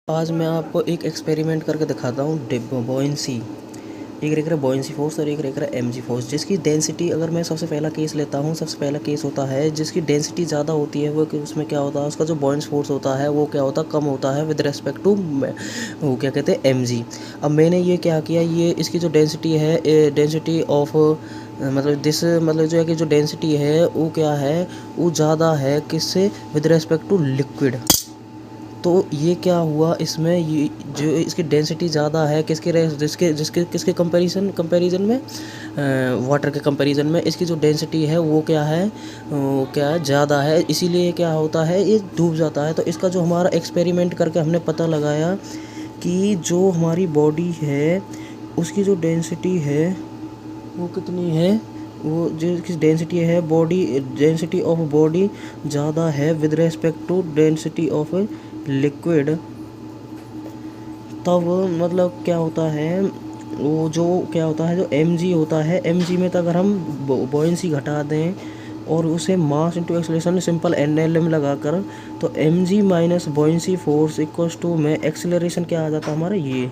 आज मैं आपको एक एक्सपेरिमेंट करके दिखाता हूँ बॉयंसी। एक रह बॉयंसी फोर्स और एक रह एमजी फोर्स, जिसकी डेंसिटी, अगर मैं सबसे पहला केस लेता हूँ, सबसे पहला केस होता है जिसकी डेंसिटी ज़्यादा होती है वो, कि उसमें क्या होता है, उसका जो बॉयंस फोर्स होता है वो क्या होता है, कम होता है विद रेस्पेक्ट टू वो क्या कहते हैं, एमजी। अब मैंने ये क्या किया, ये इसकी जो डेंसिटी है, डेंसिटी ऑफ मतलब जो है कि जो डेंसिटी है वो क्या है, वो ज़्यादा है किससे, विद रेस्पेक्ट टू लिक्विड। तो ये क्या हुआ, इसमें ये जो इसकी डेंसिटी ज़्यादा है किसके कंपैरिजन में, वाटर के कंपैरिजन में इसकी जो डेंसिटी है वो क्या है, वो क्या है, ज़्यादा है। इसीलिए क्या होता है, ये डूब जाता है। तो इसका जो हमारा एक्सपेरिमेंट करके हमने पता लगाया कि जो हमारी बॉडी है उसकी जो डेंसिटी है वो कितनी है, वो जो इसकी डेंसिटी है, बॉडी डेंसिटी ऑफ बॉडी ज़्यादा है with respect to density of liquid. तब मतलब क्या होता है, वो जो क्या होता है, जो mg होता है, mg में तो अगर हम बॉयंसी घटा दें और उसे mass into acceleration simple NLM लगाकर, तो mg minus buoyancy force equals to में एक्सेलरेशन क्या आ जाता है हमारा, ये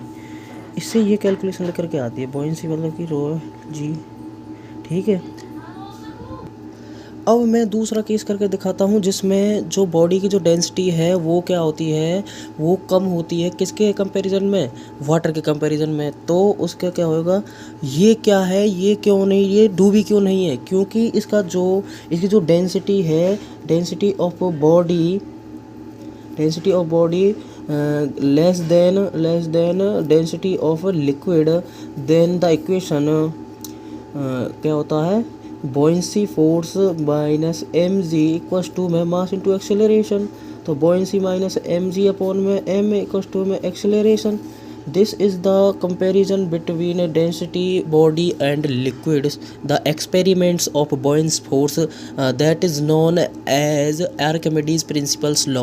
इससे ये कैलकुलेशन लेकर के आती है बॉयंसी मतलब कि रो जी। ठीक है। अब मैं दूसरा केस करके दिखाता हूँ जिसमें जो बॉडी की जो डेंसिटी है वो क्या होती है, वो कम होती है किसके कंपैरिजन में, वाटर के कंपैरिजन में। तो उसका क्या होगा, ये क्या है, ये क्यों नहीं, ये डूबी क्यों नहीं है, क्योंकि इसकी जो डेंसिटी है, density of body less than density of liquid, then the equation क्या होता है, buoyancy force minus M G equals to में मास इंटू एक्सेलरेशन। तो buoyancy minus M G upon में एम इक्वस टू में acceleration. This is the comparison between density body and liquids, the experiments of buoyance force that is known as Archimedes principles law.